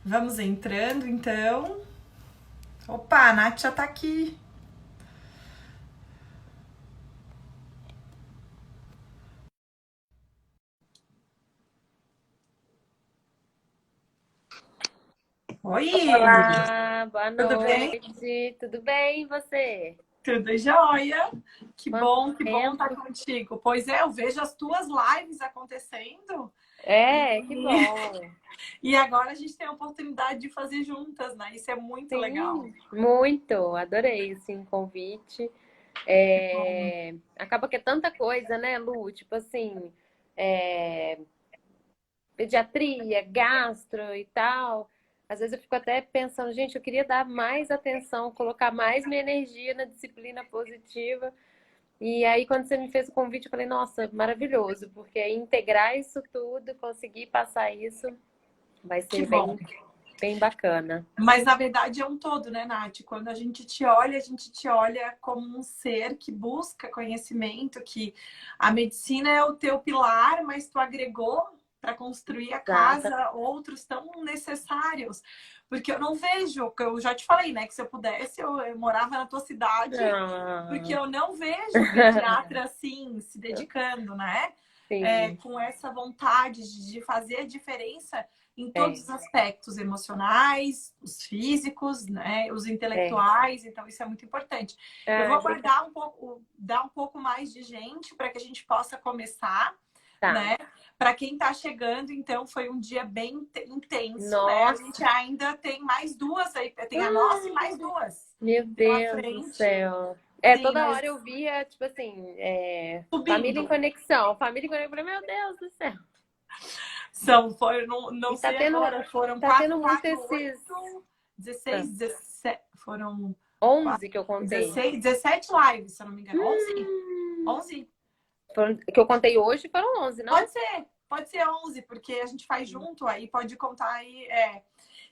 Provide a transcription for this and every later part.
Vamos entrando, então. Opa, a Nath já tá aqui. Oi, Olá, boa tudo bem? noite. Tudo bem, e você? Tudo jóia? Quanto Que bom estar tempo? contigo. Pois é, eu vejo as tuas lives acontecendo É, que e, bom. e agora a gente tem a oportunidade de fazer juntas, né? Isso é muito legal. Sim, muito. Adorei esse convite. Acaba que é tanta coisa, né, Lu? Tipo assim, é, pediatria, gastro e tal. Às vezes eu fico até pensando, gente, eu queria dar mais atenção, colocar mais minha energia na disciplina positiva. E aí, quando você me fez o convite, eu falei, nossa, maravilhoso, porque aí integrar isso tudo, conseguir passar isso, vai Que ser bom. bem bacana. Mas na verdade é um todo, né, Nath? Quando a gente te olha como um ser que busca conhecimento, que a medicina é o teu pilar, mas tu agregou para construir a Exata. casa outros tão necessários. Porque eu não vejo, eu já te falei, né, que se eu pudesse, eu morava na tua cidade, porque Ah, eu não vejo pediatra assim se dedicando, né? sim, Com essa vontade de fazer a diferença em todos é, os aspectos emocionais, os físicos, né, os é. intelectuais, então isso é muito importante. Eu vou Ai, obrigada. aguardar um pouco, dar um pouco mais de gente para que a gente possa começar, Tá. né? Para quem está chegando, então foi um dia bem intenso, né? A gente Nossa, ainda tem mais duas aí, tem a nossa e mais duas meu pela Deus do frente. céu. É, Sim, toda mas hora eu via, tipo assim, família em subindo. conexão, família em conexão. Eu falei, meu Deus do céu. Não E tá sei tendo, agora, foram tá tendo 4, muito 4, esses 8, ah, 16, 17, foram 11 que eu contei. 16, 17 lives, se eu não me engano. 11? Hum, 11? que eu contei hoje foram 11, não? Pode ser 11, porque a gente faz junto, aí pode contar aí.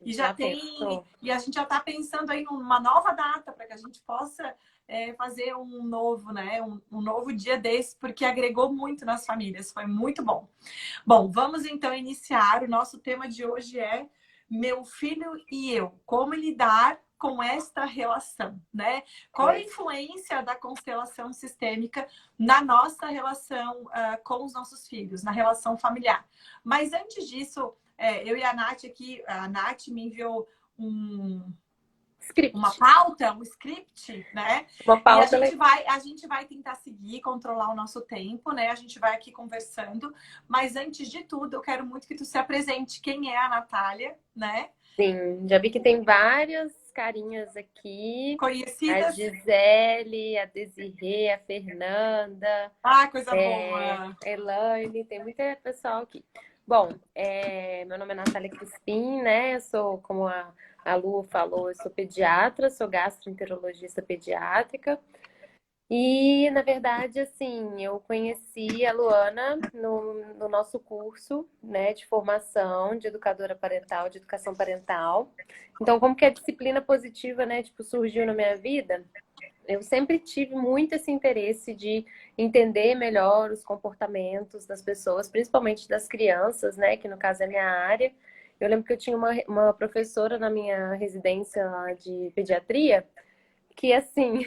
E já Já tem. pensou? E a gente já está pensando aí numa nova data para que a gente possa fazer um novo, né? Um novo dia desse, porque agregou muito nas famílias, foi muito bom. Bom, vamos então iniciar. O nosso tema de hoje é Meu Filho e Eu. Como lidar com esta relação, né? Qual a É. influência da constelação sistêmica na nossa relação com os nossos filhos, na relação familiar? Mas antes disso, eu e a Nath aqui, a Nath me enviou um, uma Script. pauta, um script, né? Uma E pauta legal. a gente vai tentar seguir, controlar o nosso tempo, né? A gente vai aqui conversando, mas antes de tudo, eu quero muito que tu se apresente. Quem é a Natália, né? Sim, já vi que tem várias carinhas aqui. A Conhecidas? Gisele, a Desirê, a Fernanda, Ah, coisa boa. a Elaine, tem muita pessoal aqui. Bom, meu nome é Natália Crispim, né? Eu sou, como a Lu falou, eu sou pediatra, sou gastroenterologista pediátrica. E, na verdade, assim, eu conheci a Luana no nosso curso, né, de formação de educadora parental, de educação parental. Então, como que a disciplina positiva, né, tipo, surgiu na minha vida, eu sempre tive muito esse interesse de entender melhor os comportamentos das pessoas, principalmente das crianças, né, que no caso é a minha área. Eu lembro que eu tinha uma professora na minha residência lá de pediatria, que assim,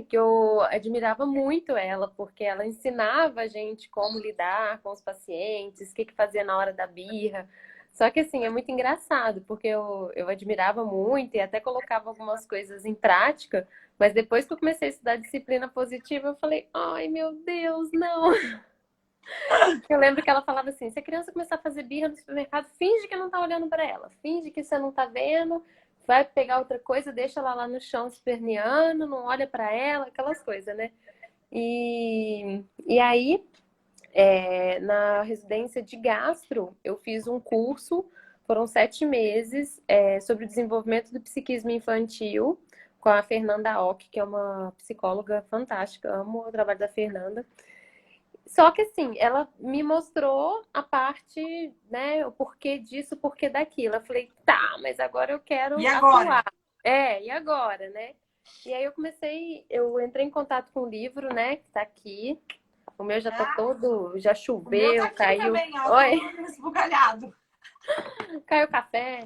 que eu admirava muito ela, porque ela ensinava a gente como lidar com os pacientes, o que que fazer na hora da birra. Só que assim, é muito engraçado, porque eu admirava muito e até colocava algumas coisas em prática, mas depois que eu comecei a estudar disciplina positiva, eu falei, ai meu Deus, não. Eu lembro que ela falava assim: se a criança começar a fazer birra no supermercado, finge que não tá olhando para ela, finge que você não tá vendo, vai pegar outra coisa, deixa ela lá no chão esperneando, não olha para ela, aquelas coisas, né? E aí, na residência de gastro, eu fiz um curso, foram 7 meses, sobre o desenvolvimento do psiquismo infantil, com a Fernanda Ock, que é uma psicóloga fantástica, amo o trabalho da Fernanda. Só que assim, ela me mostrou a parte, né, o porquê disso, o porquê daquilo. Eu falei, tá, mas agora eu E quero agora? atuar. E agora, né? E aí eu entrei em contato com o livro, né, que tá aqui. O meu já tá Ah, todo, já o meu tá choveu, aqui caiu. também, ó, Oi, todo esbugalhado. caiu café.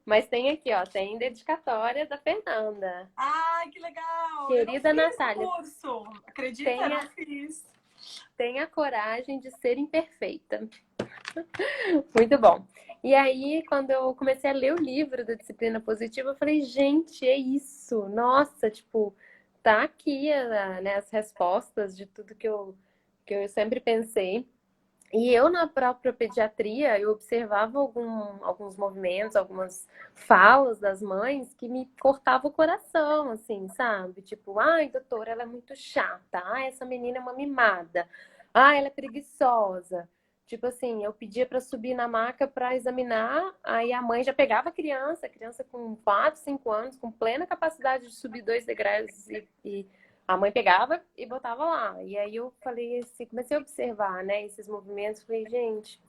Mas tem aqui, ó, tem dedicatória da Fernanda. Ai, que legal! Eu não Querida fiz o Natália, curso. Acredita? Eu não tenha, fiz. tenha coragem de ser imperfeita. Muito bom. E aí, quando eu comecei a ler o livro da disciplina positiva, eu falei, gente, é isso. Nossa, tipo, tá aqui, né, as respostas de tudo que eu sempre pensei. E eu, na própria pediatria, eu observava alguns movimentos, algumas falas das mães que me cortavam o coração, assim, sabe? Tipo, ai, doutora, ela é muito chata. Ai, essa menina é uma mimada. Ai, ela é preguiçosa. Tipo assim, eu pedia para subir na maca para examinar, aí a mãe já pegava a criança com 4, 5 anos, com plena capacidade de subir 2 degraus e a mãe pegava e botava lá. E aí eu falei assim, comecei a observar, né, esses movimentos. Falei, gente,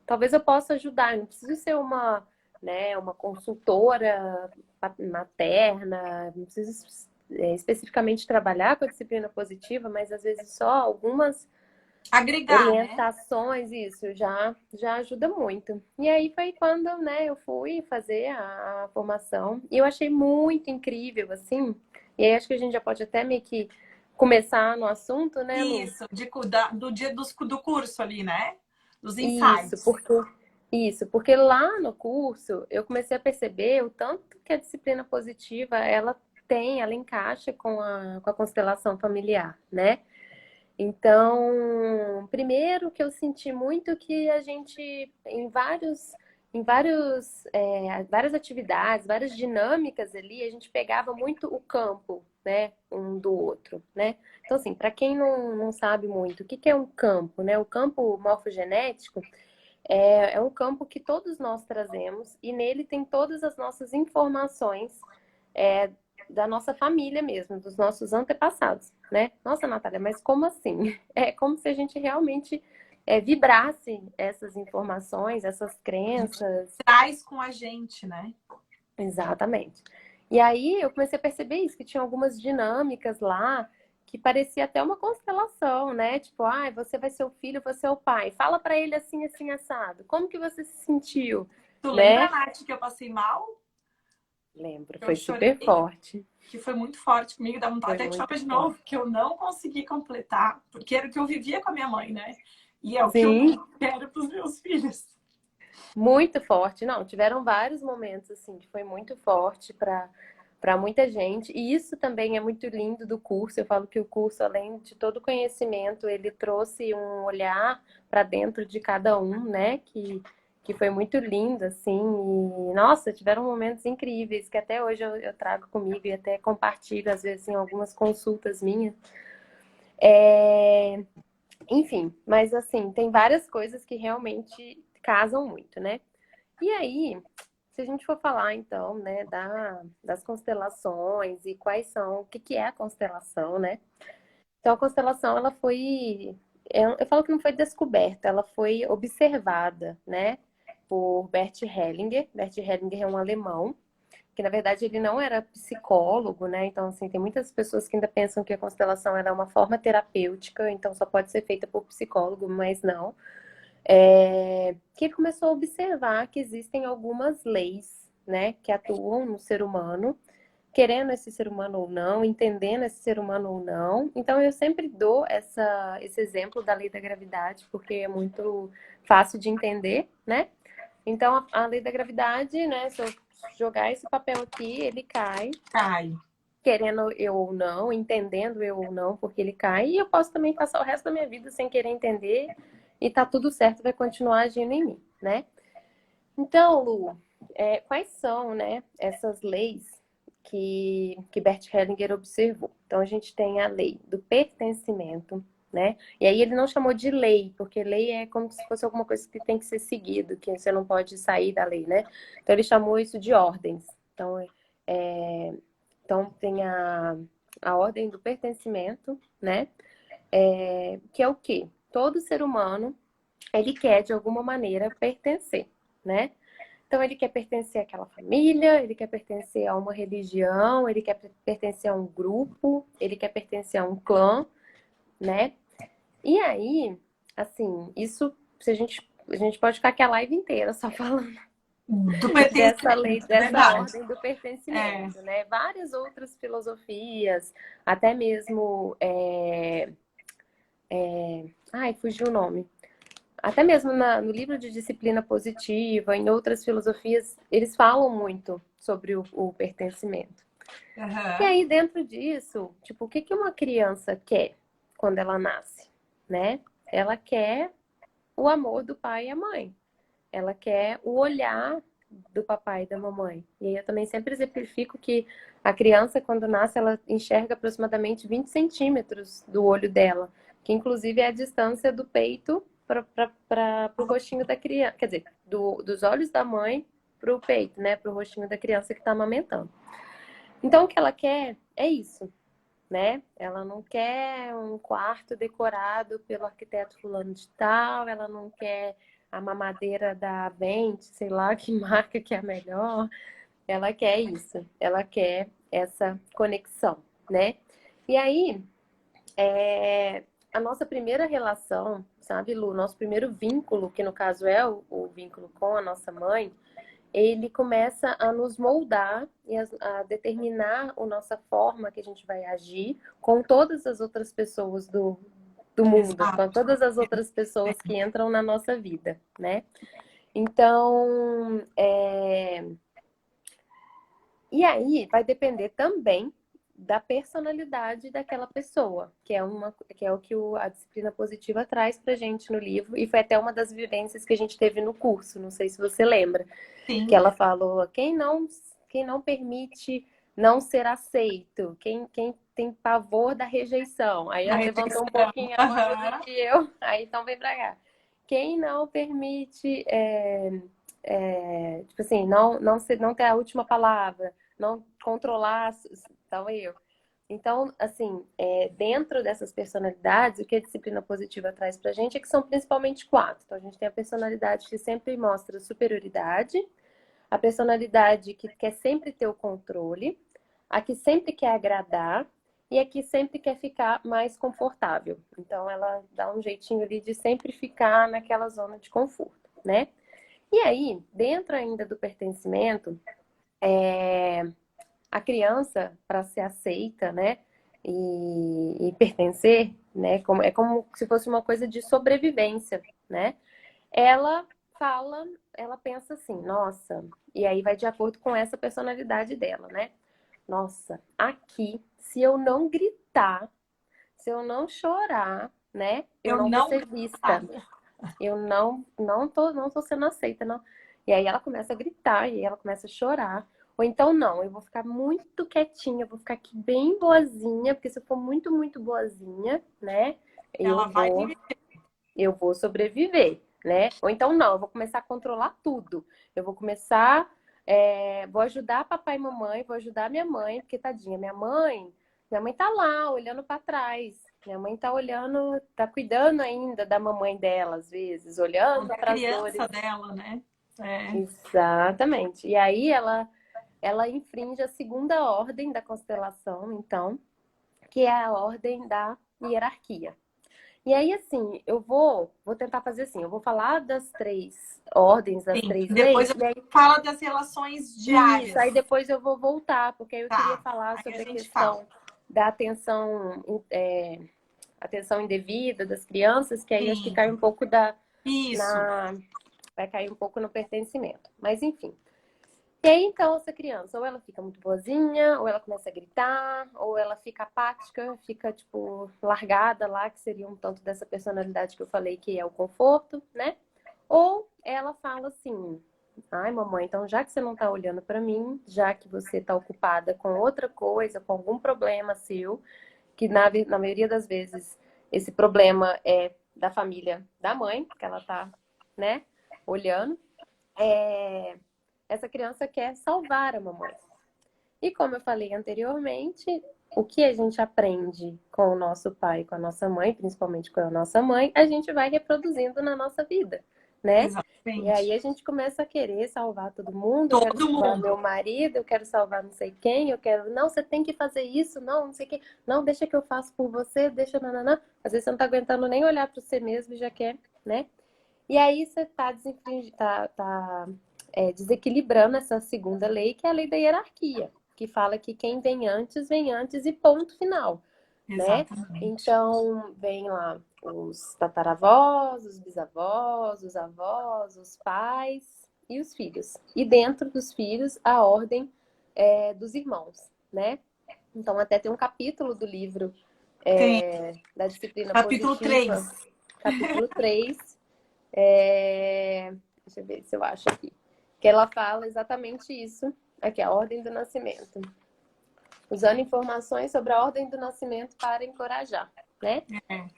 talvez eu possa ajudar. Eu não preciso ser uma, né, uma consultora materna, não preciso especificamente trabalhar com a disciplina positiva, mas às vezes só algumas Agregar, né? orientações, isso já ajuda muito. E aí foi quando, né, eu fui fazer a formação e eu achei muito incrível, assim. E aí acho que a gente já pode até meio que começar no assunto, né, Lu? Isso, do dia do curso ali, né? Dos Isso, insights. porque porque lá no curso eu comecei a perceber o tanto que a disciplina positiva ela encaixa com a constelação familiar, né? Então, primeiro que eu senti muito que a gente, várias atividades, várias dinâmicas ali, a gente pegava muito o campo, né, um do outro, né? Então, assim, para quem não sabe muito, o que que é um campo, né? O campo morfogenético é um campo que todos nós trazemos e nele tem todas as nossas informações é, da nossa família mesmo, dos nossos antepassados, né? Nossa, Natália, mas como assim? É como se a gente realmente vibrasse essas informações, essas A gente crenças. traz com a gente, né? Exatamente. E aí eu comecei a perceber isso, que tinha algumas dinâmicas lá que parecia até uma constelação, né? Tipo, ah, você vai ser o filho, você é o pai. Fala pra ele assim, assim, assado. Como que você se sentiu, Tu lembra, né? Nath, que eu passei mal? Lembro, Eu foi chorei, super forte. que foi muito forte comigo, dá vontade Foi até de muito chorar de forte. novo, que eu não consegui completar, porque era o que eu vivia com a minha mãe, né? E é o que eu Sim, não quero para os meus filhos. muito forte. Não, tiveram vários momentos assim que foi muito forte para muita gente. E isso também é muito lindo do curso. Eu falo que o curso, além de todo o conhecimento, ele trouxe um olhar para dentro de cada um, né? Que foi muito lindo, assim. E, nossa, tiveram momentos incríveis que até hoje eu trago comigo e até compartilho, às vezes, em algumas consultas minhas. É, enfim, mas assim, tem várias coisas que realmente casam muito, né? E aí, se a gente for falar então, né, das constelações e quais são, o que que é a constelação, né? Então, a constelação, ela foi, eu falo que não foi descoberta, ela foi observada, né, por Bert Hellinger. Bert Hellinger é um alemão, que na verdade ele não era psicólogo, né? Então, assim, tem muitas pessoas que ainda pensam que a constelação ela é uma forma terapêutica, então só pode ser feita por psicólogo, mas não que ele começou a observar que existem algumas leis, né, que atuam no ser humano, querendo esse ser humano ou não, entendendo esse ser humano ou não. Então, eu sempre dou esse exemplo da lei da gravidade, porque é muito fácil de entender, né? Então, a lei da gravidade, né, se eu jogar esse papel aqui, ele cai, Ai, querendo eu ou não, entendendo eu ou não, porque ele cai, e eu posso também passar o resto da minha vida sem querer entender, e tá tudo certo, vai continuar agindo em mim, né? Então, Lu, quais são, né, essas leis que Bert Hellinger observou? Então, a gente tem a lei do pertencimento, né? E aí ele não chamou de lei, porque lei é como se fosse alguma coisa que tem que ser seguido, que você não pode sair da lei, né? Então, ele chamou isso de ordens. Então, é, então tem a ordem do pertencimento, né? Que é o quê? Todo ser humano, ele quer, de alguma maneira, pertencer, né? Então, ele quer pertencer àquela família, ele quer pertencer a uma religião, ele quer pertencer a um grupo, ele quer pertencer a um clã, né? E aí, assim, isso, se a gente pode ficar aqui a live inteira só falando Do dessa lei, pertencimento, é dessa verdade. ordem do É. pertencimento, né? Várias outras filosofias, até mesmo. Ai, fugiu o nome. Até mesmo no livro de disciplina positiva, em outras filosofias, eles falam muito sobre o pertencimento. E Aham. aí, dentro disso, tipo, o que que uma criança quer quando ela nasce, né? Ela quer o amor do pai e a mãe. Ela quer o olhar do papai e da mamãe. E aí eu também sempre exemplifico que a criança, quando nasce, ela enxerga aproximadamente 20 centímetros do olho dela, que inclusive é a distância do peito para o rostinho da criança, quer dizer, dos olhos da mãe para o peito, né, para o rostinho da criança que está amamentando. Então, o que ela quer é isso, né? Ela não quer um quarto decorado pelo arquiteto fulano de tal, ela não quer a mamadeira da Avente, sei lá que marca que é a melhor. Ela quer isso, ela quer essa conexão, né? E aí, a nossa primeira relação, sabe, Lu? Nosso primeiro vínculo, que no caso é o vínculo com a nossa mãe, ele começa a nos moldar e a determinar a nossa forma que a gente vai agir com todas as outras pessoas do mundo, com Exato. todas as outras pessoas que entram na nossa vida, né? Então, e aí vai depender também da personalidade daquela pessoa, que é o que a disciplina positiva traz pra gente no livro, e foi até uma das vivências que a gente teve no curso, não sei se você lembra, que Sim. ela falou, quem não permite não ser aceito, quem tem pavor da rejeição. Aí Da ela levantou rejeição. um pouquinho a mão do Aham. que eu, aí então vem pra cá. Quem não permite, tipo assim, não ter a última palavra, não controlar, tal eu. Então, assim, dentro dessas personalidades, o que a disciplina positiva traz pra gente é que são principalmente quatro. Então, a gente tem a personalidade que sempre mostra superioridade, a personalidade que quer sempre ter o controle, a que sempre quer agradar e a que sempre quer ficar mais confortável. Então, ela dá um jeitinho ali de sempre ficar naquela zona de conforto, né? E aí, dentro ainda do pertencimento, a criança, para ser aceita, né, e pertencer, né, é como se fosse uma coisa de sobrevivência, né? Ela fala, ela pensa assim, nossa, e aí vai de acordo com essa personalidade dela, né? Nossa, aqui, se eu não gritar, se eu não chorar, né, eu Eu não vou não ser vista. Eu não tô sendo aceita, não. E aí ela começa a gritar, e aí ela começa a chorar. Ou então, não, eu vou ficar muito quietinha, eu vou ficar aqui bem boazinha, porque se eu for muito, muito boazinha, né, eu ela vai vou, eu vou sobreviver, né? Ou então, não, eu vou começar a controlar tudo. Eu vou começar, vou ajudar papai e mamãe, vou ajudar minha mãe, porque tadinha, minha mãe tá lá, olhando para trás. Minha mãe tá olhando, tá cuidando ainda da mamãe dela, às vezes, olhando da para as dores. criança dela, né? É. Exatamente. E aí ela infringe a segunda ordem da constelação, então, que é a ordem da hierarquia. E aí, assim, vou tentar fazer assim, eu vou falar das três ordens, das Sim. três Depois leis, eu e aí, falo das relações isso, diárias. aí depois eu vou voltar, porque aí eu queria Tá. falar Aí a sobre a gente fala. questão da atenção indevida das crianças, que aí acho que Sim. cai um pouco Isso. na, vai cair um pouco no pertencimento. Mas enfim. E aí, então, essa criança, ou ela fica muito boazinha, ou ela começa a gritar, ou ela fica apática, fica, tipo, largada lá, que seria um tanto dessa personalidade que eu falei que é o conforto, né? Ou ela fala assim: ai, mamãe, então já que você não tá olhando pra mim, já que você tá ocupada com outra coisa, com algum problema seu, que na maioria das vezes esse problema é da família da mãe, que ela tá, né, olhando, essa criança quer salvar a mamãe. E como eu falei anteriormente, o que a gente aprende com o nosso pai, com a nossa mãe, principalmente com a nossa mãe, a gente vai reproduzindo na nossa vida, né? E aí Exatamente. a gente começa a querer salvar todo mundo, eu quero Todo salvar meu mundo. marido, eu quero salvar não sei quem, eu quero, não, você tem que fazer isso, não, não sei o quê, não, deixa que eu faço por você, deixa, nananã. Às vezes você não tá aguentando nem olhar para você mesmo e já quer, né? E aí você tá desequilibrando essa segunda lei, que é a lei da hierarquia, que fala que quem vem antes e ponto final, né? Exatamente. Então, vem lá os tataravós, os bisavós, os avós, os pais e os filhos. E dentro dos filhos, a ordem dos irmãos, né? Então, até tem um capítulo do livro Tem. da disciplina Capítulo positiva, 3. capítulo 3. Deixa eu ver se eu acho aqui. Que ela fala exatamente isso. Aqui, a ordem do nascimento. Usando informações sobre a ordem do nascimento para encorajar, né?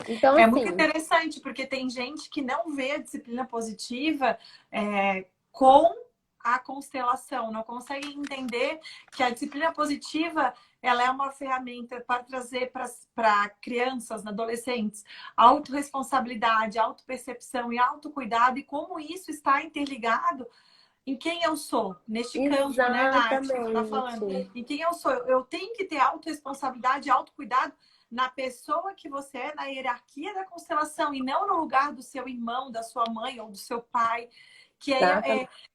Então, É muito assim, interessante, porque tem gente que não vê a disciplina positiva com a constelação, não consegue entender que a disciplina positiva ela é uma ferramenta para trazer para crianças, adolescentes, autorresponsabilidade, autopercepção e autocuidado, e como isso está interligado em quem eu sou, neste campo, né, Nath, que você está falando. exatamente. Em quem eu sou. Eu tenho que ter autorresponsabilidade e autocuidado na pessoa que você é, na hierarquia da constelação, e não no lugar do seu irmão, da sua mãe ou do seu pai. Que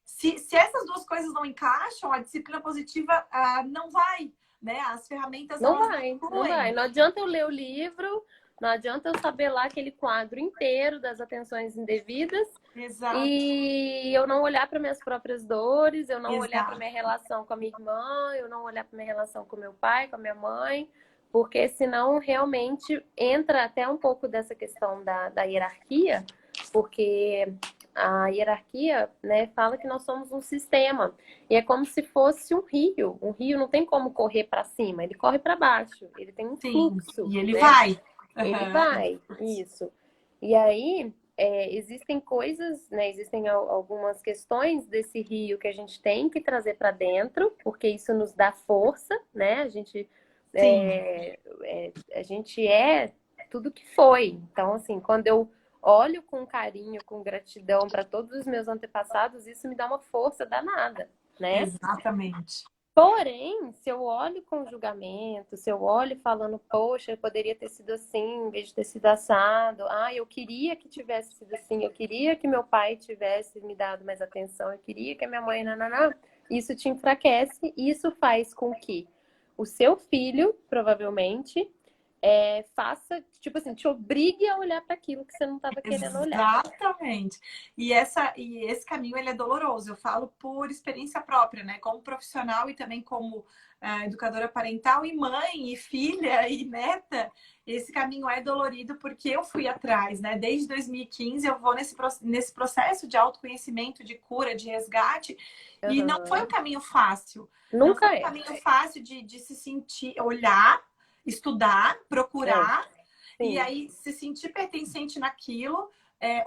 se essas duas coisas não encaixam, a disciplina positiva não vai, né? As ferramentas Não elas não vai, não vai. fluem. Não adianta eu ler o livro, não adianta eu saber lá aquele quadro inteiro das atenções indevidas Exato, e eu não olhar para minhas próprias dores, eu não olhar para exato. minha relação com a minha irmã, eu não olhar para minha relação com meu pai, com a minha mãe, porque senão realmente entra até um pouco dessa questão da hierarquia, porque a hierarquia, né, fala que nós somos um sistema. E é como se fosse um rio. Um rio não tem como correr para cima, ele corre para baixo. Ele tem um Sim, fluxo, e ele né? vai. Ele Uhum. vai, isso. E aí, existem coisas, né? Existem algumas questões desse rio que a gente tem que trazer para dentro, porque isso nos dá força, né? Sim. A gente é tudo que foi. Então, assim, quando eu olho com carinho, com gratidão para todos os meus antepassados, isso me dá uma força danada, né? Exatamente. Porém, se eu olho com julgamento, se eu olho falando, poxa, poderia ter sido assim, em vez de ter sido assado, eu queria que tivesse sido assim, eu queria que meu pai tivesse me dado mais atenção, eu queria que a minha mãe, nananá, isso te enfraquece e isso faz com que o seu filho, provavelmente, faça, tipo assim, te obrigue a olhar para aquilo que você não estava querendo olhar. Exatamente. E esse caminho ele é doloroso. Eu falo por experiência própria, né? Como profissional e também como educadora parental e mãe e filha e neta, esse caminho é dolorido porque eu fui atrás, né? Desde 2015 eu vou nesse processo de autoconhecimento, de cura, de resgate, e não foi um Uhum. caminho fácil. Não foi Nunca um é. caminho fácil de se sentir, olhar, estudar, É, procurar e sim, aí se sentir pertencente naquilo,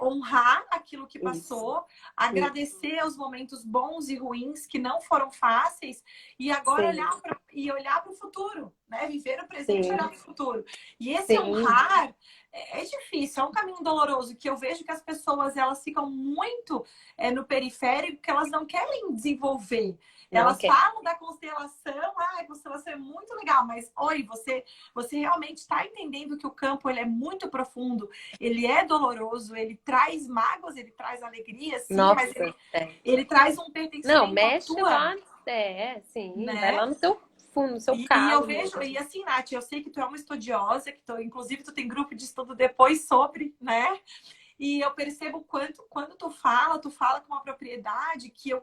honrar aquilo que isso, passou, isso, agradecer aos momentos bons e ruins que não foram fáceis e agora sim, olhar para o futuro, né? Viver o presente e sim, olhar para o futuro. E esse sim. honrar é difícil, é um caminho doloroso que eu vejo que as pessoas elas ficam muito no periférico, que elas não querem desenvolver. Não Elas quer. falam da constelação, a constelação é muito legal, mas oi, você realmente está entendendo que o campo ele é muito profundo, ele é doloroso, ele traz mágoas, ele traz alegria, sim, mas Nossa, ele traz um não, pertencimento à mexe tua, lá, sim, vai né? lá no seu fundo, no seu E eu calo vejo, mesmo. e assim, Nath, eu sei que tu é uma estudiosa, inclusive tu tem grupo de estudo depois sobre, né? E eu percebo quando tu fala com uma propriedade que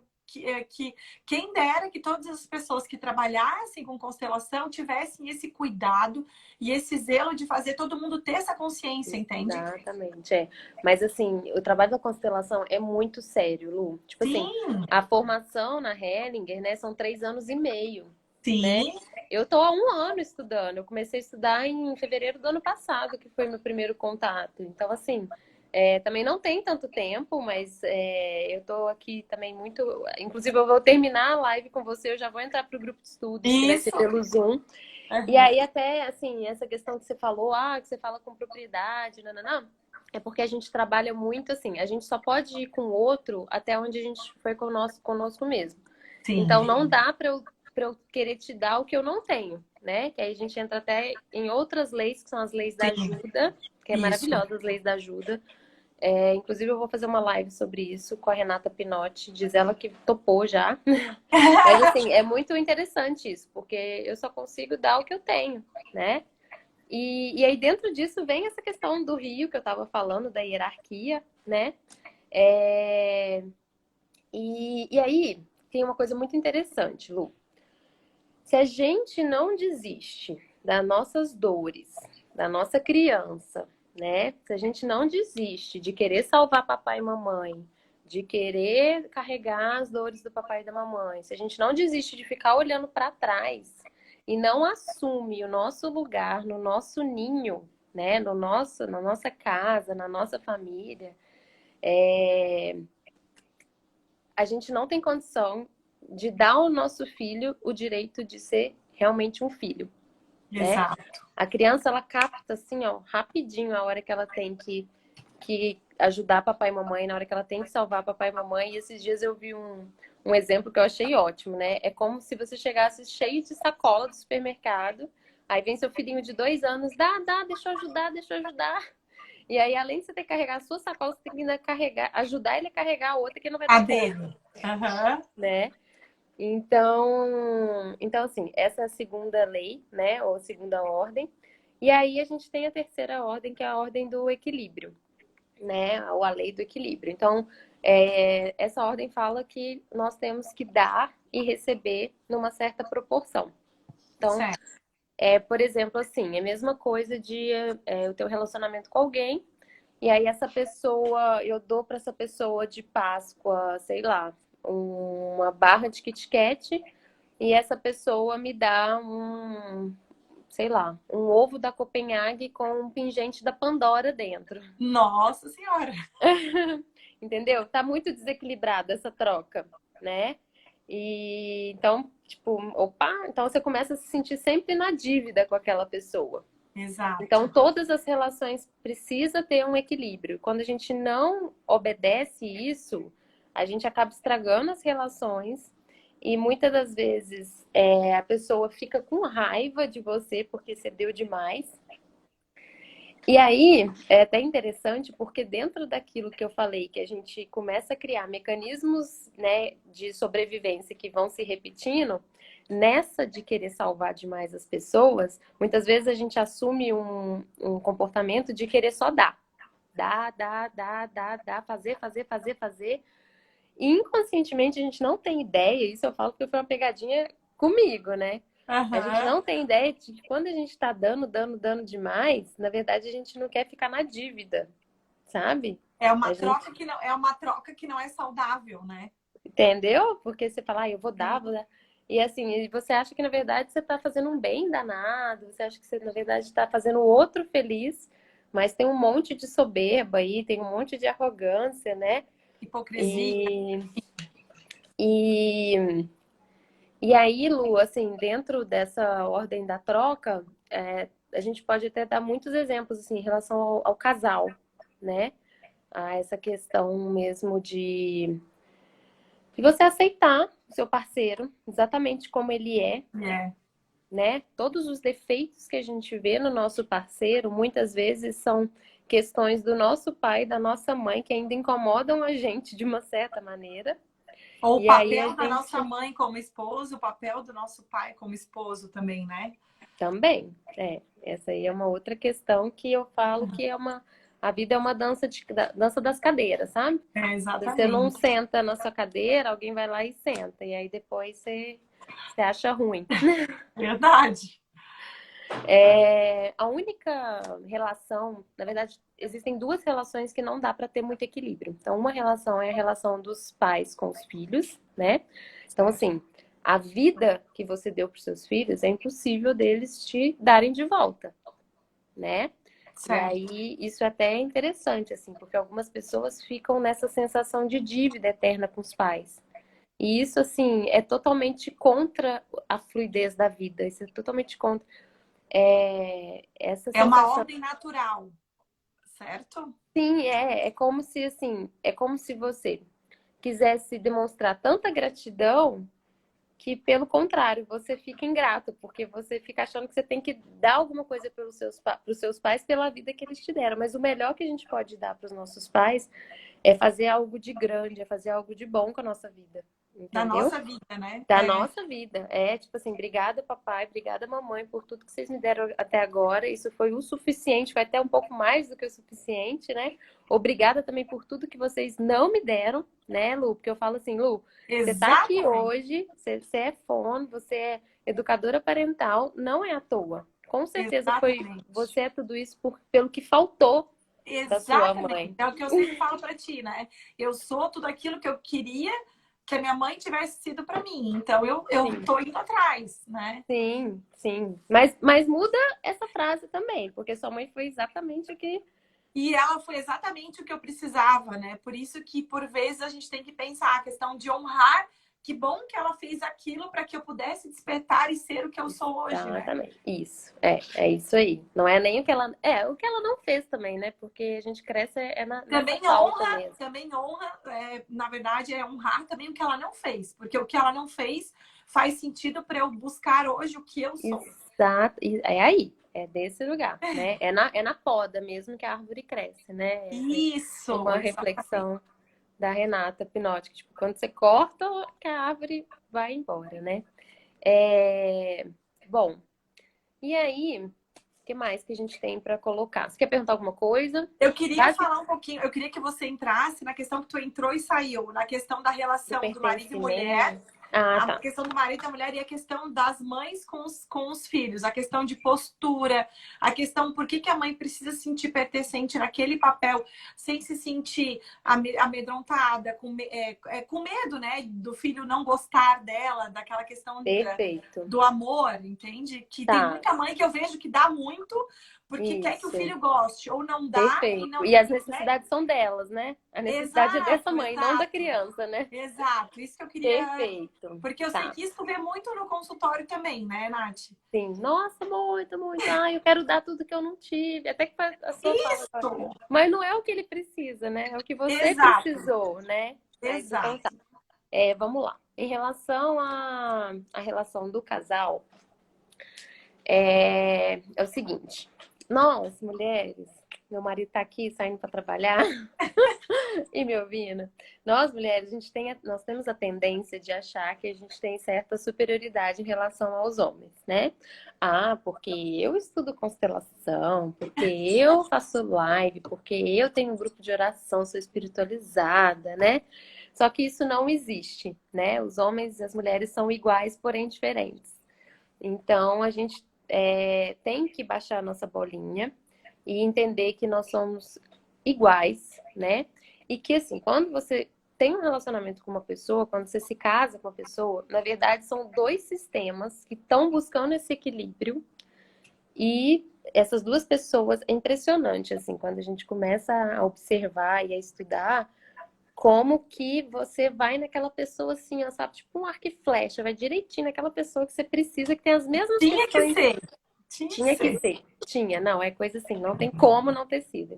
quem dera que todas as pessoas que trabalhassem com constelação tivessem esse cuidado e esse zelo de fazer todo mundo ter essa consciência, entende? Exatamente, é. Mas assim, o trabalho da constelação é muito sério, Lu. Tipo assim, Sim, a formação na Hellinger, né, são 3 anos e meio, né? sim, Eu tô há 1 ano estudando. Eu comecei a estudar em fevereiro do ano passado, que foi meu primeiro contato. Então, assim, também não tem tanto tempo, mas eu tô aqui também muito. Inclusive, eu vou terminar a live com você, eu já vou entrar pro grupo de estudos, que vai ser isso. pelo Zoom. E Uhum. aí, até, assim, essa questão que você falou, que você fala com propriedade, nananã, é porque a gente trabalha muito assim, a gente só pode ir com o outro até onde a gente foi conosco mesmo. Sim, Então, não dá para eu querer te dar o que eu não tenho, né? Que aí a gente entra até em outras leis, que são as leis da sim, ajuda, que é isso. maravilhosa, as leis da ajuda. Inclusive, eu vou fazer uma live sobre isso com a Renata Pinotti, diz ela que topou já. Mas, assim, é muito interessante isso, porque eu só consigo dar o que eu tenho, né? E aí, dentro disso, vem essa questão do rio que eu estava falando, da hierarquia, né? É, e aí, tem uma coisa muito interessante, Lu. Se a gente não desiste das nossas dores, da nossa criança, né? Se a gente não desiste de querer salvar papai e mamãe, de querer carregar as dores do papai e da mamãe, se a gente não desiste de ficar olhando para trás e não assume o nosso lugar no nosso ninho, né? No nosso, na nossa casa, na nossa família, a gente não tem condição de dar ao nosso filho o direito de ser realmente um filho, né? Exato. A criança, ela capta, assim, ó, rapidinho a hora que ela tem que ajudar papai e mamãe, na hora que ela tem que salvar papai e mamãe. E esses dias eu vi um exemplo que eu achei ótimo, né? É como se você chegasse cheio de sacola do supermercado, aí vem seu filhinho de 2 anos, deixa eu ajudar, deixa eu ajudar. E aí, além de você ter que carregar a sua sacola, você tem que ainda carregar, ajudar ele a carregar a outra que não vai A dar conta, dele. Aham. né? Então, assim, essa é a segunda lei, né? Ou segunda ordem. E aí a gente tem a terceira ordem, que é a ordem do equilíbrio, né? Ou a lei do equilíbrio. Então, essa ordem fala que nós temos que dar e receber numa certa proporção. Então, Certo. por exemplo, assim, é a mesma coisa de o teu relacionamento com alguém, e aí essa pessoa, eu dou para essa pessoa de Páscoa, sei lá, uma barra de Kit Kat, e essa pessoa me dá sei lá, um ovo da Copenhague com um pingente da Pandora dentro. Nossa Senhora. Entendeu? Tá muito desequilibrada essa troca, né? E então, tipo, opa, então você começa a se sentir sempre na dívida com aquela pessoa. Então, Exato. todas as relações precisa ter um equilíbrio. Quando a gente não obedece isso, a gente acaba estragando as relações e muitas das vezes a pessoa fica com raiva de você porque você deu demais. E aí, é até interessante porque dentro daquilo que eu falei, que a gente começa a criar mecanismos, né, de sobrevivência que vão se repetindo, nessa de querer salvar demais as pessoas, muitas vezes a gente assume um comportamento de querer só dar. Dar, fazer, fazer, fazer, fazer. E inconscientemente a gente não tem ideia, isso eu falo porque foi uma pegadinha comigo, né? A gente Aham. não tem ideia de que quando a gente está dando demais, na verdade a gente não quer ficar na dívida, sabe? É uma A gente, troca que não é uma troca que não é saudável, né? entendeu? Porque você fala, eu Sim. vou dar. E assim, você acha que na verdade você está fazendo um bem danado, você acha que você na verdade está fazendo o outro feliz, mas tem um monte de soberba aí, tem um monte de arrogância, né? Hipocrisia. E, e E aí, Lu, assim, dentro dessa ordem da troca, a gente pode até dar muitos exemplos, assim, em relação ao casal, né? A essa questão mesmo de você aceitar o seu parceiro exatamente como ele é, É. né? Todos os defeitos que a gente vê no nosso parceiro, muitas vezes são questões do nosso pai, da nossa mãe, que ainda incomodam a gente de uma certa maneira. Ou o E aí a papel da gente nossa mãe como esposo, o papel do nosso pai como esposo também, né? também, essa aí é uma outra questão que eu falo que a vida é uma dança dança das cadeiras, sabe? É, Se você não exatamente. senta na sua cadeira, alguém vai lá e senta, e aí depois você acha ruim. Verdade. A única relação, na verdade, existem duas relações que não dá para ter muito equilíbrio. Então, uma relação é a relação dos pais com os filhos, né? Então, assim, a vida que você deu para os seus filhos é impossível deles te darem de volta, né? E Certo. aí, isso até é interessante, assim, porque algumas pessoas ficam nessa sensação de dívida eterna com os pais. E isso, assim, é totalmente contra a fluidez da vida. Isso é totalmente contra essa É uma sensação. ordem natural, certo? Sim, é como se, assim, é como se você quisesse demonstrar tanta gratidão que, pelo contrário, você fica ingrato, porque você fica achando que você tem que dar alguma coisa pros seus pais pela vida que eles te deram. Mas o melhor que a gente pode dar para os nossos pais é fazer algo de grande, é fazer algo de bom com a nossa vida. Da Entendeu? nossa vida, né? Da nossa vida. É tipo assim, obrigada, papai, obrigada, mamãe, por tudo que vocês me deram até agora. Isso foi o suficiente, foi até um pouco mais do que o suficiente, né? Obrigada também por tudo que vocês não me deram, né, Lu? Porque eu falo assim, Lu, você tá aqui Exatamente. hoje, você é fono, você é educadora parental, não é à toa. Com certeza Exatamente. você é tudo isso pelo que faltou da sua Exatamente. mãe. É o que eu sempre falo para ti, né? Eu sou tudo aquilo que eu queria que a minha mãe tivesse sido para mim. Então eu Sim. tô indo atrás, né? Sim, sim. Mas muda essa frase também, porque sua mãe foi exatamente o que. E ela foi exatamente o que eu precisava, né? Por isso que, por vezes, a gente tem que pensar a questão de honrar. Que bom que ela fez aquilo para que eu pudesse despertar e ser o que eu sou hoje, né? Exatamente. Isso. É isso aí. Não é nem o que ela. É, o que ela não fez também, né? Porque a gente cresce nessa falta mesmo. Também honra, na verdade, é honrar também o que ela não fez. Porque o que ela não fez faz sentido para eu buscar hoje o que eu sou. Exato. É aí. É desse lugar, né? É na poda mesmo que a árvore cresce, né? Isso, Uma exatamente. reflexão da Renata Pinotti, que tipo, quando você corta, que a árvore vai embora, né? Bom, e aí, o que mais que a gente tem para colocar? Você quer perguntar alguma coisa? Eu queria falar um pouquinho, eu queria que você entrasse na questão que tu entrou e saiu, na questão da Do relação do marido e mulher. pertencimento. Ah, A tá. questão do marido e da mulher e a questão das mães com os filhos, a questão de postura, a questão por que, que a mãe precisa se sentir pertencente naquele papel sem se sentir amedrontada, com medo, né, do filho não gostar dela, daquela questão Perfeito. do amor, entende? Que tem Tá. muita mãe que eu vejo que dá muito porque quer que o Isso. filho goste, ou não dá e Perfeito. não. E as Né? necessidades são delas, né? A necessidade é dessa Exato, mãe, não da exato. criança, né? Exato, isso que eu queria. Perfeito. Porque eu sei Tá. que isso tu vê muito no consultório também, né, Nath? Sim. Nossa, muito, muito. Ai, eu quero dar tudo que eu não tive. Até que a sua fala. Isso! Mas não é o que ele precisa, né? É o que você Exato, precisou, né? Mas então tá. exato. Vamos lá. Em relação à relação do casal, é o seguinte. Nós, mulheres, meu marido tá aqui saindo para trabalhar e me ouvindo. Nós, mulheres, nós temos a tendência de achar que a gente tem certa superioridade em relação aos homens, né? Ah, porque eu estudo constelação, porque eu faço live, porque eu tenho um grupo de oração, sou espiritualizada, né? Só que isso não existe, né? Os homens e as mulheres são iguais, porém diferentes. Então, a gente tem que baixar a nossa bolinha e entender que nós somos iguais, né? E que, assim, quando você tem um relacionamento com uma pessoa, quando você se casa com uma pessoa, na verdade, são dois sistemas que estão buscando esse equilíbrio. E essas duas pessoas, é impressionante, assim, quando a gente começa a observar e a estudar, como que você vai naquela pessoa assim, ó, sabe? Tipo um arco e flecha, vai direitinho naquela pessoa que você precisa, que tem as mesmas Tinha que questões. ser, tinha que Tinha que ser. ser. Tinha, não, é coisa assim, não tem como não ter sido.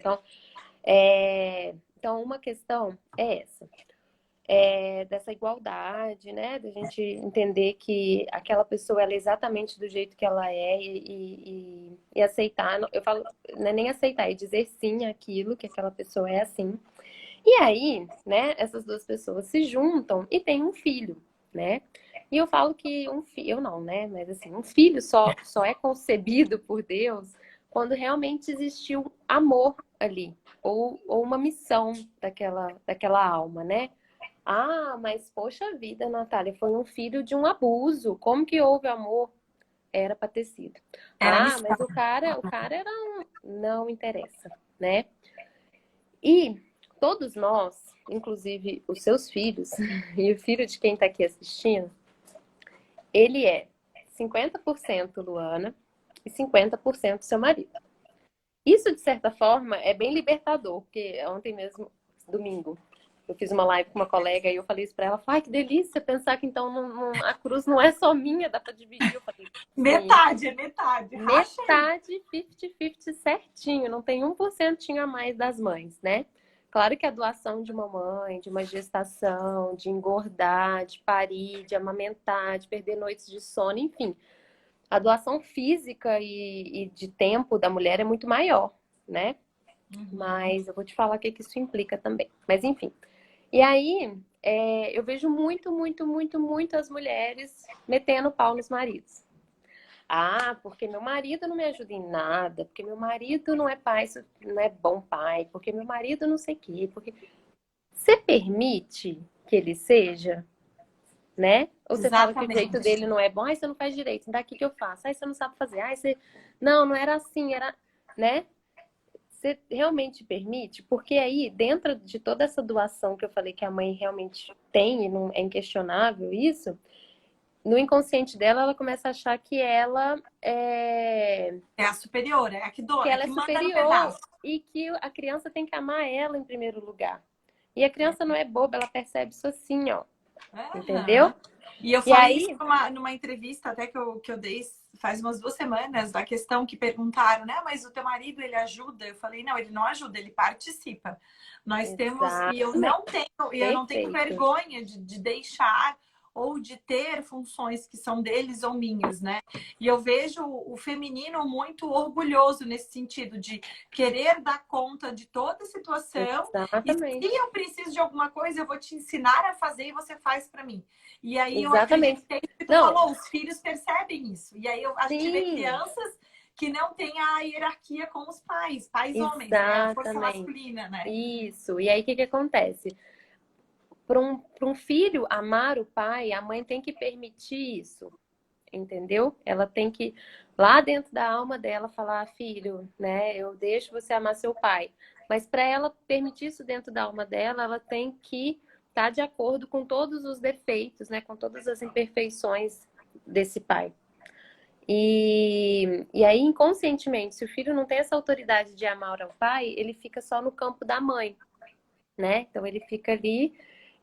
Então uma questão é essa. Dessa igualdade, né? Da gente entender que aquela pessoa ela é exatamente do jeito que ela é e aceitar. Eu falo, não é nem aceitar, é dizer sim àquilo, que aquela pessoa é assim. E aí, né, essas duas pessoas se juntam e têm um filho, né? E eu falo que um filho, eu não, né? Mas assim, um filho só é concebido por Deus quando realmente existiu amor ali, ou uma missão daquela alma, né? Ah, mas poxa vida, Natália, foi um filho de um abuso. Como que houve amor? Era para ter sido. Era Ah, missão. mas o cara era um... Não interessa, né? E todos nós, inclusive os seus filhos e o filho de quem está aqui assistindo, ele é 50% Luana e 50% seu marido. Isso, de certa forma, é bem libertador, porque ontem mesmo, domingo, eu fiz uma live com uma colega e eu falei isso para ela. Ai, que delícia pensar que então a cruz não é só minha, dá para dividir. Eu falei, Metade, é metade. Racha aí. metade, 50-50 certinho, não tem 1% a mais das mães, né? Claro que a doação de uma mãe, de uma gestação, de engordar, de parir, de amamentar, de perder noites de sono, enfim, a doação física e de tempo da mulher é muito maior, né? Mas eu vou te falar o que que isso implica também. Mas enfim. E aí, eu vejo muito as mulheres metendo pau nos maridos. Ah, porque meu marido não me ajuda em nada, porque meu marido não é pai, não é bom pai, porque meu marido não sei o quê, porque você permite que ele seja, né? Ou você fala que o jeito Exatamente. dele não é bom, aí você não faz direito, daqui que eu faço, aí você não sabe fazer, aí você não, não era assim, era, né? Você realmente permite? Porque aí, dentro de toda essa doação que eu falei que a mãe realmente tem, e não é inquestionável isso, no inconsciente dela, ela começa a achar É a superior, é a que que é ela é que manda no superior pedaço. e que a criança tem que amar ela em primeiro lugar. E a criança não é boba, ela percebe isso assim, ó. Entendeu? Aham. E eu E falei isso aí, numa entrevista até que eu dei faz umas 2 semanas, da questão que perguntaram, né? Mas o teu marido, ele ajuda? Eu falei, não, ele não ajuda, ele participa. Nós temos, exatamente, e eu não tenho perfeito. vergonha de deixar ou de ter funções que são deles ou minhas, né? E eu vejo o feminino muito orgulhoso nesse sentido de querer dar conta de toda a situação e se Exatamente. eu preciso de alguma coisa, eu vou te ensinar a fazer e você faz para mim. E aí eu acredito Exatamente. que é isso que tu Não, falou, os filhos percebem isso. E aí a gente vê sim, crianças que não têm a hierarquia com os pais homens, né? A força exatamente. masculina, né? Isso. E aí, o que que acontece? Para um filho amar o pai, a mãe tem que permitir isso, entendeu? Ela tem que, lá dentro da alma dela, falar, filho, né, eu deixo você amar seu pai. Mas para ela permitir isso dentro da alma dela, ela tem que estar de acordo com todos os defeitos, né, com todas as imperfeições desse pai. E aí, inconscientemente, se o filho não tem essa autoridade de amar ao pai, ele fica só no campo da mãe, né? Então ele fica ali,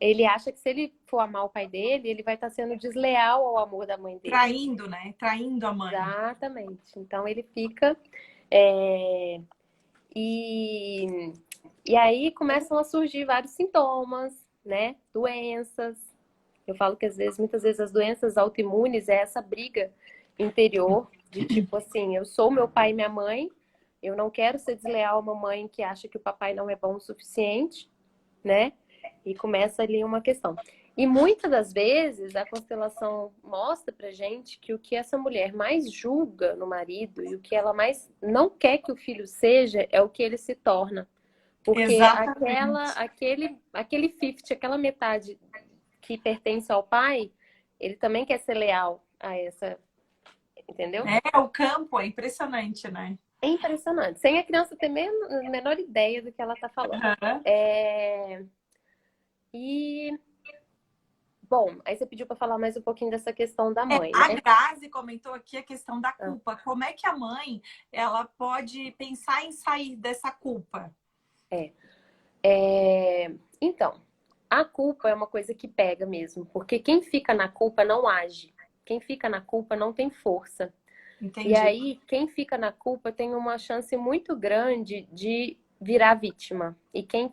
ele acha que se ele for amar o pai dele, ele vai estar sendo desleal ao amor da mãe dele. Traindo, né? Traindo a mãe. Exatamente. Então ele fica. é, E, e aí começam a surgir vários sintomas, né? Doenças. Eu falo que muitas vezes as doenças autoimunes é essa briga interior de tipo assim, eu sou meu pai e minha mãe, eu não quero ser desleal a uma mãe que acha que o papai não é bom o suficiente, né? E começa ali uma questão. E muitas das vezes a constelação mostra pra gente que o que essa mulher mais julga no marido e o que ela mais não quer que o filho seja é o que ele se torna. Porque Exatamente. aquele 50, aquela metade que pertence ao pai, ele também quer ser leal a essa, entendeu? É, o campo é impressionante, né? É impressionante. Sem a criança ter menor ideia do que ela tá falando. Uhum. É... E bom, aí você pediu para falar mais um pouquinho dessa questão da mãe, A né? Grazi comentou aqui a questão da Ah, culpa. Como é que a mãe ela pode pensar em sair dessa culpa? é. Então, a culpa é uma coisa que pega mesmo, porque quem fica na culpa não age. Quem fica na culpa não tem força. E Entendi. aí, quem fica na culpa tem uma chance muito grande de virar vítima. E quem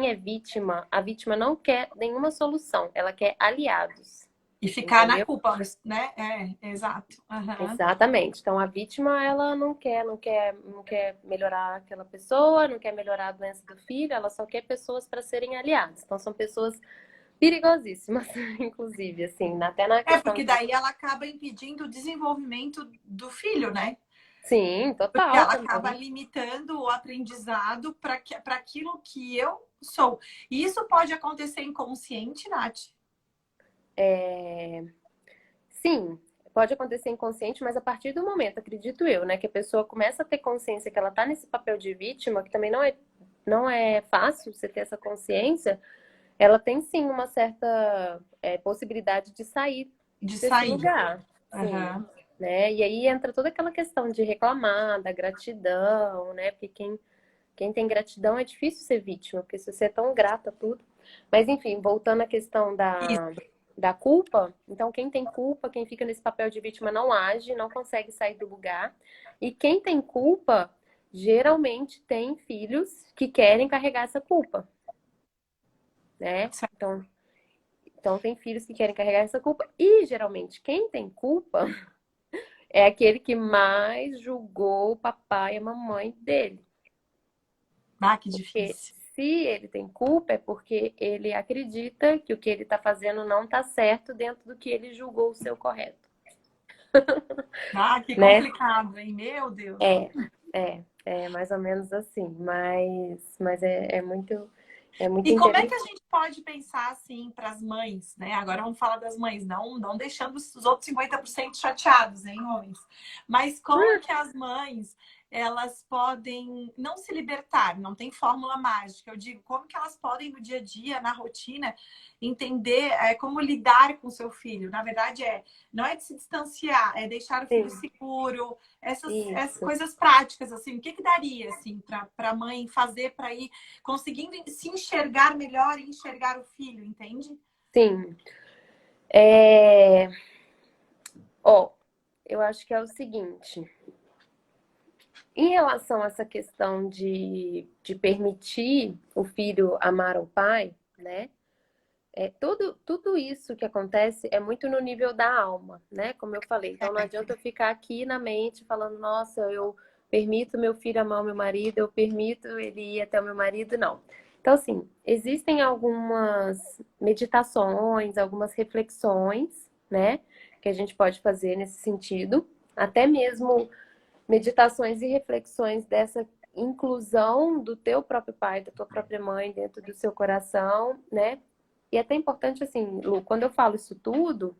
é vítima, a vítima não quer nenhuma solução, ela quer aliados. E ficar na Entendeu? culpa, né? É, exato. Uhum. Exatamente. Então a vítima ela não quer melhorar aquela pessoa, não quer melhorar a doença do filho, ela só quer pessoas para serem aliadas. Então são pessoas perigosíssimas, inclusive, assim, até na É, questão porque de. daí ela acaba impedindo o desenvolvimento do filho, né? Sim, Porque total ela acaba também. limitando o aprendizado para aquilo que eu sou. E isso pode acontecer inconsciente, Nath? Sim, pode acontecer inconsciente, mas a partir do momento, acredito eu, né, que a pessoa começa a ter consciência que ela tá nesse papel de vítima, que também não é fácil você ter essa consciência, ela tem sim uma certa possibilidade de sair De desse sair. lugar. Sim, Uhum. né? E aí entra toda aquela questão de reclamar, da gratidão, né? Porque quem tem gratidão é difícil ser vítima, porque se você é tão grata a tudo. Mas enfim, voltando à questão da culpa, então quem tem culpa, quem fica nesse papel de vítima não age, não consegue sair do lugar. E quem tem culpa, geralmente tem filhos que querem carregar essa culpa. né? Certo. Então tem filhos que querem carregar essa culpa. E geralmente quem tem culpa é aquele que mais julgou o papai e a mamãe dele. Ah, que Porque difícil. se ele tem culpa, é porque ele acredita que o que ele está fazendo não está certo dentro do que ele julgou ser o correto, Ah, que né? complicado, hein? Meu Deus. É mais ou menos assim. Mas é muito E como é que interessante. a gente pode pensar assim para as mães, né? Agora vamos falar das mães, não deixando os outros 50% chateados, hein, homens? Mas como que as mães elas podem não se libertar, não tem fórmula mágica. Eu digo, como que elas podem no dia a dia, na rotina, entender como lidar com seu filho? Na verdade, não é de se distanciar, é deixar o filho Sim, seguro, essas isso. coisas práticas, assim, o que que daria assim para a mãe fazer para ir conseguindo se enxergar melhor e enxergar o filho, entende? Sim. É... Ó, eu acho que é o seguinte. Em relação a essa questão de permitir o filho amar o pai, né? Tudo isso que acontece é muito no nível da alma, né? Como eu falei. Então não adianta eu ficar aqui na mente falando, nossa, eu permito meu filho amar o meu marido, eu permito ele ir até o meu marido, não. Então, assim, existem algumas meditações, algumas reflexões, né? Que a gente pode fazer nesse sentido. Até mesmo meditações e reflexões dessa inclusão do teu próprio pai, da tua própria mãe dentro do seu coração, né? E é até importante, assim, Lu, quando eu falo isso tudo,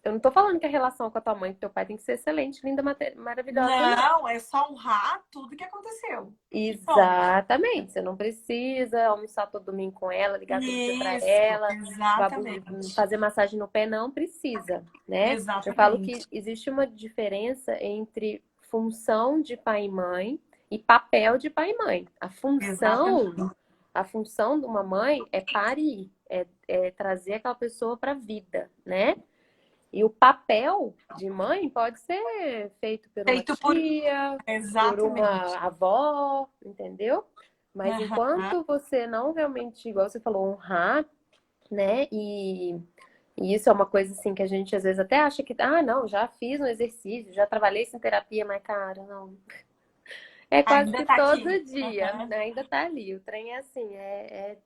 eu não tô falando que a relação com a tua mãe e com teu pai tem que ser excelente, linda, maravilhosa, não. Não, é só honrar tudo que aconteceu. E ponto. Exatamente. Você não precisa almoçar todo domingo com ela, ligar todo dia pra Isso, ela, exatamente. fazer massagem no pé, não precisa, né? Eu falo que Exatamente. existe uma diferença entre função de pai e mãe e papel de pai e mãe. Exatamente. A função de uma mãe é parir, é trazer aquela pessoa para a vida, né? E o papel de mãe pode ser feito por uma Feito por. tia, por Exatamente. uma avó, entendeu? Mas Aham. enquanto você não realmente, igual você falou, honrar, né? E isso é uma coisa assim que a gente às vezes até acha que, ah, não, já fiz um exercício, já trabalhei isso em terapia, mas cara, não. É quase Ainda que tá todo aqui. dia, Aham. ainda tá ali. O trem é assim, é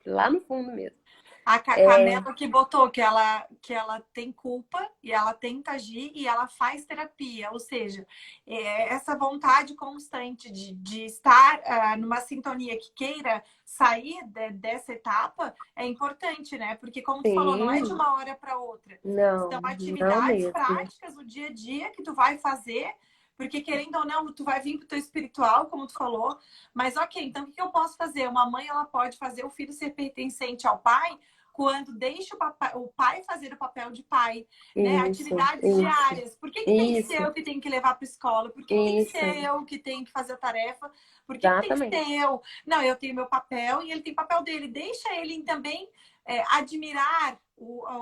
lá no fundo mesmo. A Camila que botou que ela tem culpa e ela tenta agir e ela faz terapia. Ou seja, essa vontade constante de estar numa sintonia que queira sair dessa etapa é importante, né? Porque, como tu falou, não é de Sim, uma hora para outra. São não atividades mesmo. práticas no dia a dia que tu vai fazer. Porque, querendo ou não, tu vai vir pro teu espiritual, como tu falou. Mas, ok, então o que eu posso fazer? Uma mãe, ela pode fazer o filho ser pertencente ao pai quando deixa o pai fazer o papel de pai, né? Isso, Atividades isso, diárias. Por que que tem que ser isso, eu que tenho que levar para escola? Por que que tem que isso, ser eu que tenho que fazer a tarefa? Por que que tem que ser exatamente. eu? Não, eu tenho meu papel e ele tem o papel dele. Deixa ele também admirar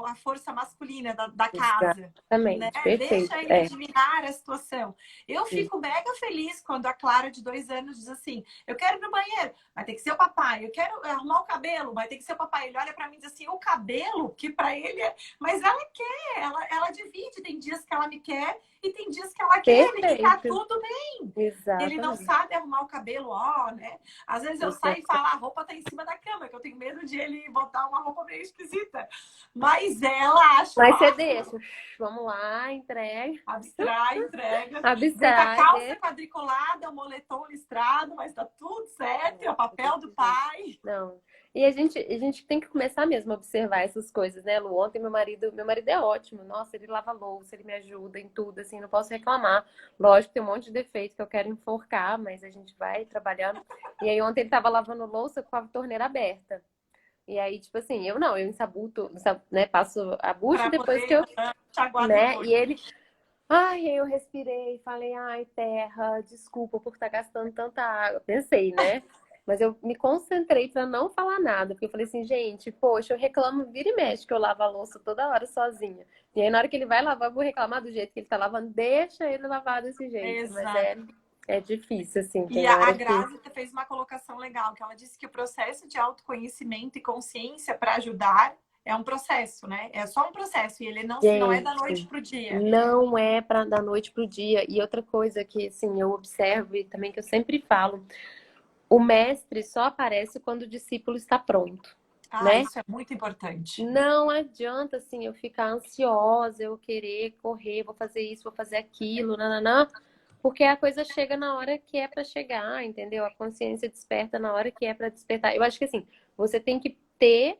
a força masculina da casa. Né? Exatamente, Deixa perfeito. ele admirar a situação. Eu Isso, fico mega feliz quando a Clara, de 2 anos, diz assim: eu quero ir no banheiro, vai ter que ser o papai. Eu quero arrumar o cabelo, vai ter que ser o papai. Ele olha para mim e diz assim: o cabelo, que para ele é. Mas ela quer, ela divide. Tem dias que ela me quer e tem dias que ela quer ele. E tá perfeito, tudo bem. Ele não exatamente. sabe arrumar o cabelo, ó, né? Às vezes eu saio e falo: a roupa tá em cima da cama, que eu tenho medo de ele botar uma roupa meio esquisita. Mas ela acha, Mas você ó, deixa, vamos lá, entrega, abstrai, entrega. Vem com a abstrai, calça quadriculada, o moletom listrado, mas tá tudo certo, é o papel do pai. não. E a gente tem que começar mesmo a observar essas coisas, né, Lu? Ontem meu marido é ótimo. Nossa, ele lava a louça, ele me ajuda em tudo, assim, não posso reclamar. Lógico, tem um monte de defeito que eu quero enforcar, mas a gente vai trabalhando. E aí ontem ele tava lavando louça com a torneira aberta. E aí, tipo assim, eu não, eu ensabuto, né, passo a bucha e Para depois que poder eu, enxaguar né, depois. e ele, ai, aí eu respirei, falei, ai, terra, desculpa por estar gastando tanta água. Pensei, né? Mas eu me concentrei pra não falar nada, porque eu falei assim, gente, poxa, eu reclamo, vira e mexe que eu lavo a louça toda hora sozinha. E aí, na hora que ele vai lavar, eu vou reclamar do jeito que ele tá lavando, deixa ele lavar desse jeito. Mas Exato. É difícil, assim, E tem a hora que... Grazi fez uma colocação legal, que ela disse que o processo de autoconhecimento e consciência para ajudar é um processo, né? É só um processo e ele não é da noite Gente, para o dia. não é para da noite pro dia. E outra coisa que, assim, eu observo e também que eu sempre falo, o mestre só aparece quando o discípulo está pronto, Ah, né? isso é muito importante. Não adianta, assim, eu ficar ansiosa, eu querer correr, vou fazer isso, vou fazer aquilo, nananã, porque a coisa chega na hora que é para chegar, entendeu? A consciência desperta na hora que é para despertar. Eu acho que, assim, você tem que ter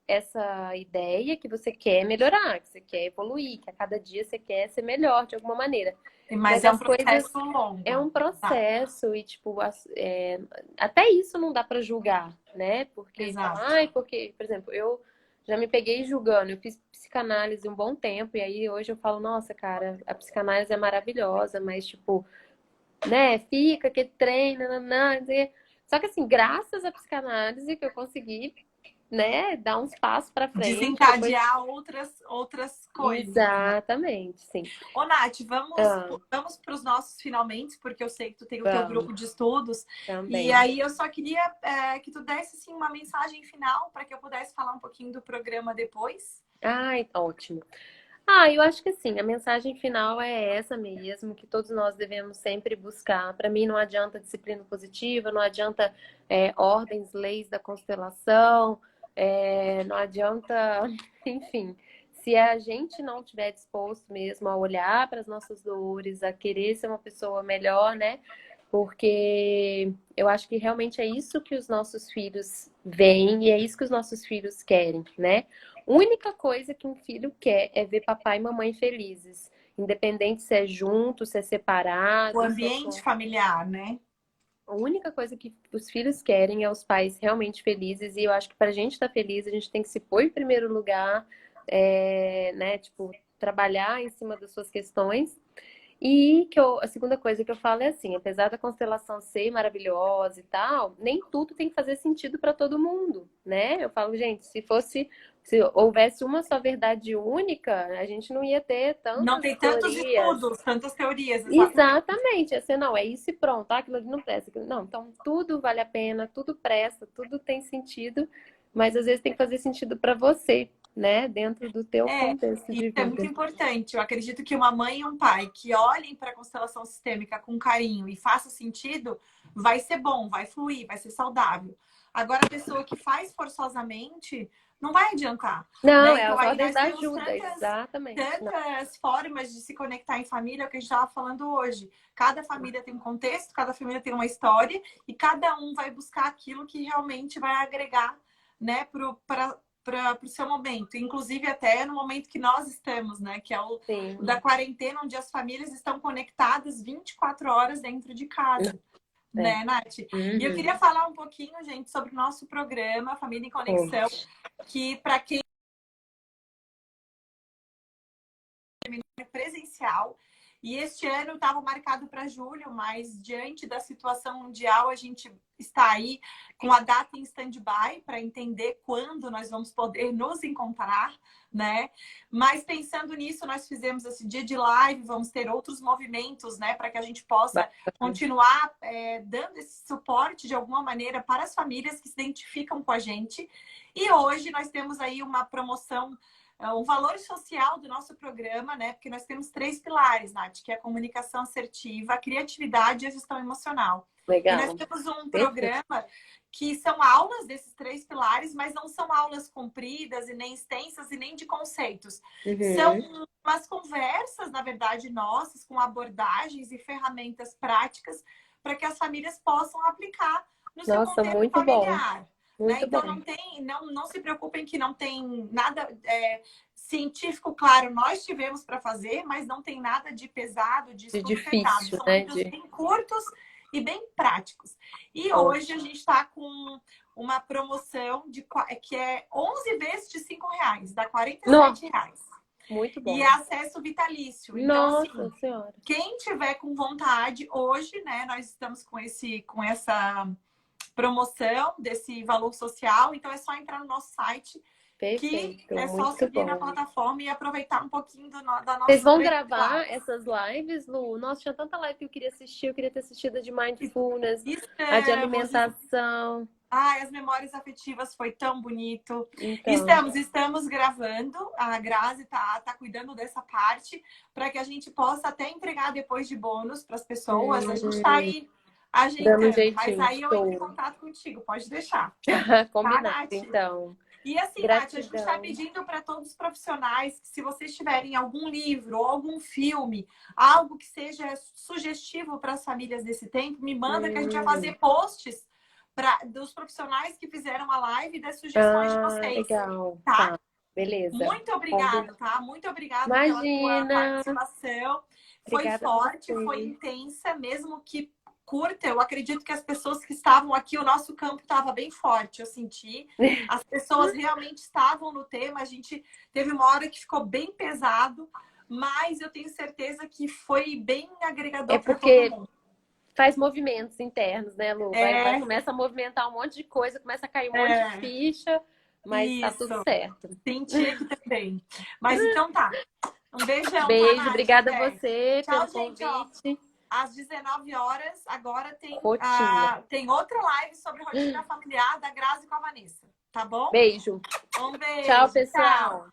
essa ideia que você quer melhorar, que você quer evoluir, que a cada dia você quer ser melhor de alguma maneira. Mas Mas é um as coisas processo é longo. um Tá, processo e, tipo, até isso não dá para julgar, né? Porque falar, exato. ai, porque, por exemplo, eu já me peguei julgando, eu fiz psicanálise um bom tempo, e aí hoje eu falo, nossa, cara, a psicanálise é maravilhosa, mas, tipo, né, fica que treina, nanã, não sei o quê. Só que, assim, graças à psicanálise que eu consegui, né, dar uns passos para frente, depois. Desencadear outras coisas. Exatamente, sim. Ô, Nath, vamos, Ah, vamos para os nossos finalmente, porque eu sei que tu tem o teu vamos, grupo de estudos. E também. aí eu só queria que tu desse assim, uma mensagem final para que eu pudesse falar um pouquinho do programa depois. Ai, ótimo. Ah, eu acho que sim, a mensagem final é essa mesmo, que todos nós devemos sempre buscar. Para mim, não adianta disciplina positiva, não adianta ordens, leis da constelação, não adianta, enfim, se a gente não estiver disposto mesmo a olhar para as nossas dores, a querer ser uma pessoa melhor, né? Porque eu acho que realmente é isso que os nossos filhos veem e é isso que os nossos filhos querem, né? Única coisa que um filho quer é ver papai e mamãe felizes. Independente se é junto, se é O separado, se é ambiente com... familiar, né? A única coisa que os filhos querem é os pais realmente felizes. E eu acho que para a gente estar feliz, a gente tem que se pôr em primeiro lugar, né? Tipo, trabalhar em cima das suas questões. E a segunda coisa que eu falo é assim, apesar da constelação ser maravilhosa e tal, nem tudo tem que fazer sentido para todo mundo, né? Eu falo, gente, se houvesse uma só verdade única, a gente não ia ter Não tantas tem tantos teorias. estudos, tantas teorias, exatamente. Exatamente, assim, não, é isso e pronto, aquilo ali não presta, não, então tudo vale a pena, tudo presta, tudo tem sentido, mas às vezes tem que fazer sentido para você, né? Dentro do teu É, contexto isso de é muito vida. importante. Eu acredito que uma mãe e um pai que olhem para a constelação sistêmica com carinho e faça sentido, vai ser bom, vai fluir, vai ser saudável. Agora, a pessoa que faz forçosamente, não vai adiantar, Não, né? é Então, as aí ordens nós da temos ajuda, exatamente. Não. tantas formas de se conectar em família, é o que a gente estava falando hoje. Cada família tem um contexto, cada família tem uma história, e cada um vai buscar aquilo que realmente vai agregar, né, para o seu momento, inclusive até no momento que nós estamos, né? Que é o da Sim. quarentena, onde as famílias estão conectadas 24 horas dentro de casa, É. né, Nath? E eu Uhum. queria falar um pouquinho, gente, sobre o nosso programa Família em Conexão, Conte. que para quem é presencial. E este ano estava marcado para julho, mas diante da situação mundial, a gente está aí com a data em stand-by para entender quando nós vamos poder nos encontrar, né? Mas pensando nisso, nós fizemos esse dia de live, vamos ter outros movimentos, né? Para que a gente possa Bacana. continuar dando esse suporte de alguma maneira para as famílias que se identificam com a gente. E hoje nós temos aí uma promoção, o valor social do nosso programa, né? Porque nós temos 3 pilares, Nath, que é a comunicação assertiva, a criatividade e a gestão emocional. E nós Legal. temos um Perfeito. programa que são aulas desses 3 pilares, mas não são aulas compridas e nem extensas e nem de conceitos. São Uhum. umas conversas, na verdade, nossas, com abordagens e ferramentas práticas para que as famílias possam aplicar no seu Nossa, contexto muito bom. familiar. Né? Muito Então bom. não se preocupem que não tem nada científico, claro, nós tivemos para fazer, mas não tem nada de pesado, de De estudo fechado. difícil, São né? vídeos De... bem curtos e bem práticos. E hoje a Ótimo. gente está com uma promoção que é 11 vezes de R$ 5, dá Nossa, R$ 47. muito E bom. é acesso vitalício. Então, Nossa assim, Senhora. quem tiver com vontade, hoje, né, nós estamos com essa promoção desse valor social, então é só entrar no nosso site que Perfeito, é só muito subir na bom. plataforma e aproveitar um pouquinho da Vocês nossa vão grande gravar classe. essas lives, Lu? Nossa, tinha tanta live que eu queria assistir. Eu queria ter assistido a de Mindfulness, a de Estamos, alimentação. ai, as memórias afetivas foi tão bonito. Então, Estamos gravando. A Grazi tá cuidando dessa parte para que a gente possa até entregar depois de bônus para as pessoas. A gente está hum, aí dando um ajeitando, mas jeitinho. aí eu entro em Show. contato contigo, pode deixar. Tá, Combinado, Nath? então. E assim, Nath, a gente está Gratidão. pedindo para todos os profissionais que, se vocês tiverem algum livro ou algum filme, algo que seja sugestivo para as famílias desse tempo, me manda que a gente vai fazer posts dos profissionais que fizeram a live e das sugestões de Ah, vocês, legal. tá? Tá, beleza. Muito Combinado. obrigado, tá? Muito obrigada pela tua Imagina. participação. Foi Obrigada a forte, foi você. intensa, mesmo que curta. Eu acredito que as pessoas que estavam aqui, o nosso campo estava bem forte, eu senti. As pessoas realmente estavam no tema. A gente teve uma hora que ficou bem pesado, mas eu tenho certeza que foi bem É agregador para todo porque mundo. faz movimentos internos, né, Lu? É, Começa a movimentar um monte de coisa, começa a cair um monte de é, ficha, mas tá tudo isso. certo. Senti aqui também. Mas então tá. Um beijão, tá, Beijo, Nath? obrigada a Até. você pelo Tchau, gente. Ó, convite. às 19 horas, agora Rotina. tem outra live sobre rotina familiar da Grazi com a Vanessa. Tá bom? Beijo. Um Tchau, beijo. Tchau. pessoal.